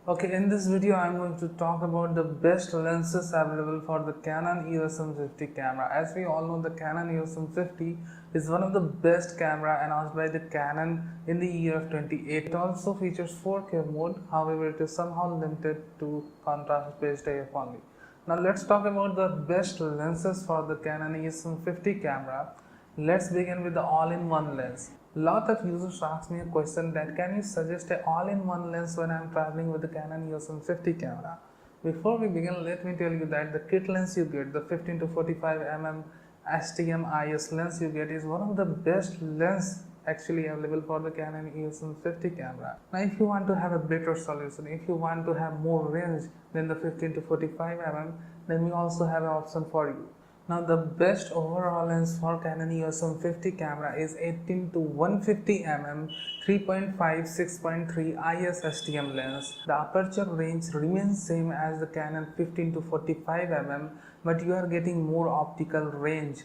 Okay, in this video I am going to talk about the best lenses available for the Canon EOS M50 camera. As we all know, the Canon EOS M50 is one of the best camera announced by the Canon in the year of 2018. It also features 4K mode, however it is somehow limited to contrast based AF only. Now let's talk about the best lenses for the Canon EOS M50 camera. Let's begin with the all-in-one lens. Lot of users ask me a question that can you suggest a all-in-one lens when I am traveling with the Canon EOS M50 camera. Before we begin, let me tell you that the kit lens you get, the 15 to 45 mm STM IS lens you get, is one of the best lens actually available for the Canon EOS M50 camera. Now if you want to have a better solution, if you want to have more range than the 15 to 45 mm, then we also have an option for you. Now the best overall lens for Canon EOS M50 camera is 18 to 150 mm 3.5 6.3 IS STM lens. The aperture range remains same as the Canon 15 to 45 mm, but you are getting more optical range.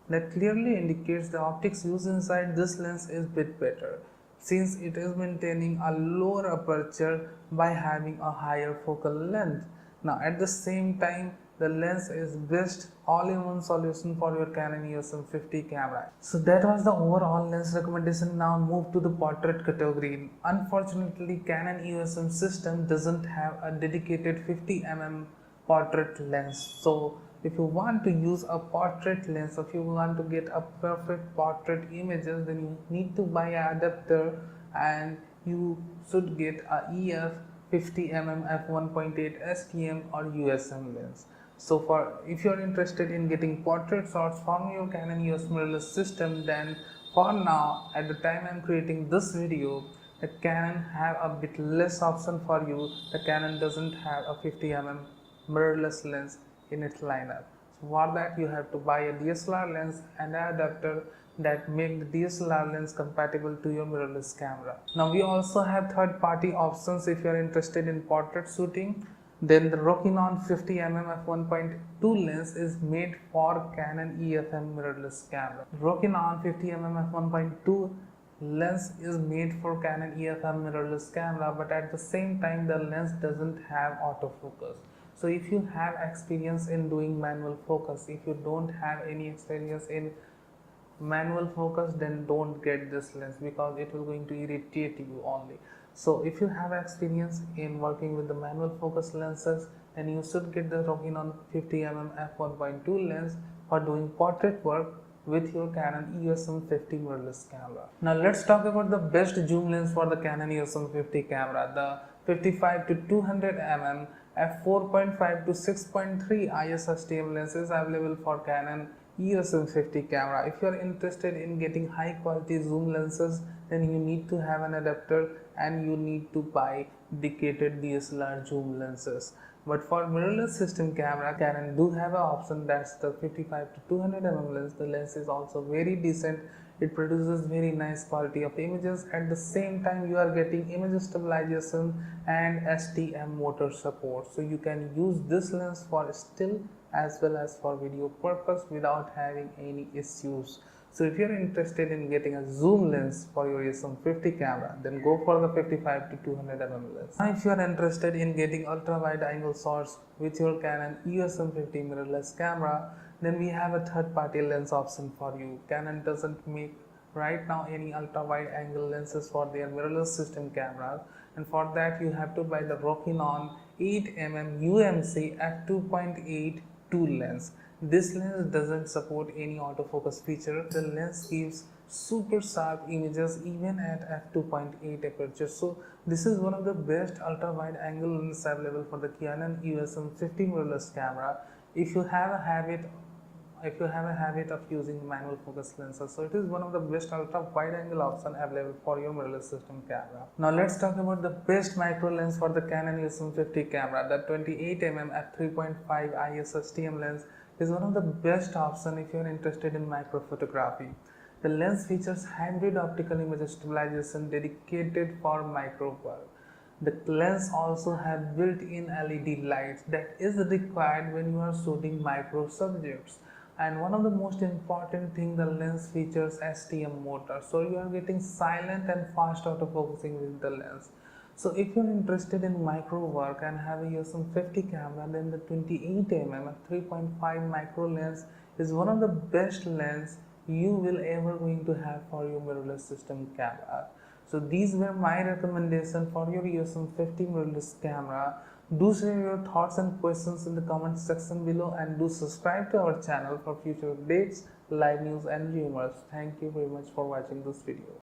That clearly indicates the optics used inside this lens is bit better, since it is maintaining a lower aperture by having a higher focal length. Now at the same time, the lens is best all-in-one solution for your Canon EOS M50 camera. So that was the overall lens recommendation. Now move to the portrait category. Unfortunately, Canon EOS M system doesn't have a dedicated 50 mm portrait lens. So if you want to use a portrait lens, if you want to get a perfect portrait images, then you need to buy an adapter and you should get a EF 50 mm f1.8 STM or USM lens. So if you are interested in getting portrait shots from your Canon EOS mirrorless system, then for now, at the time I am creating this video, the Canon have a bit less option for you. The Canon doesn't have a 50 mm mirrorless lens in its lineup. So for that you have to buy a DSLR lens and an adapter that make the DSLR lens compatible to your mirrorless camera. Now we also have third-party options if you are interested in portrait shooting. Then the Rokinon 50 mm f1.2 lens is made for Canon EOS M mirrorless camera. Rokinon 50 mm f1.2 lens is made for Canon EOS M mirrorless camera, but at the same time the lens doesn't have autofocus. So if you have experience in doing manual focus, if you don't have any experience in manual focus, then don't get this lens because it will going to irritate you only. So if you have experience in working with the manual focus lenses, then you should get the Rokinon 50 mm f1.2 lens for doing portrait work with your Canon EOS M50 mirrorless camera. Now let's talk about the best zoom lens for the Canon EOS M50 camera. The 55 to 200 mm f4.5 to 6.3 IS STM lens is available for Canon EOS M50 camera. If you are interested in getting high quality zoom lenses, then you need to have an adapter and you need to buy dedicated DSLR zoom lenses. But for mirrorless system camera, Canon do have an option, that's the 55 to 200 mm lens. The lens is also very decent. It produces very nice quality of images. At the same time, you are getting image stabilization and STM motor support. So you can use this lens for still as well as for video purpose without having any issues. So if you are interested in getting a zoom lens for your EOS M50 camera, then go for the 55 to 200 mm lens. Now if you are interested in getting ultra wide angle shots with your Canon EOS M50 mirrorless camera, then we have a third party lens option for you. Canon doesn't make right now any ultra wide angle lenses for their mirrorless system cameras, and for that you have to buy the Rokinon 8 mm UMC f2.8 2 lens. This lens doesn't support any autofocus feature. The lens gives super sharp images even at f2.8 aperture. So this is one of the best ultra wide angle lenses available for the Canon EOS M50 mirrorless camera. If you have a habit of using manual focus lenses, so it is one of the best ultra wide angle option available for your mirrorless system camera. Now let's talk about the best micro lens for the Canon EOS M50 camera. The 28 mm f3.5 IS STM lens is one of the best option if you are interested in micro photography. The lens features hybrid optical image stabilization dedicated for micro work. The lens also has built-in LED lights that is required when you are shooting micro subjects. And one of the most important thing, the lens features STM motor. So you are getting silent and fast autofocusing with the lens. So if you're interested in micro work and have a EOS M50 camera, then the 28mm f 3.5 micro lens is one of the best lens you will ever going to have for your mirrorless system camera. So these were my recommendation for your EOS M50 mirrorless camera. Do share your thoughts and questions in the comment section below, and do subscribe to our channel for future updates, live news and rumors. Thank you very much for watching this video.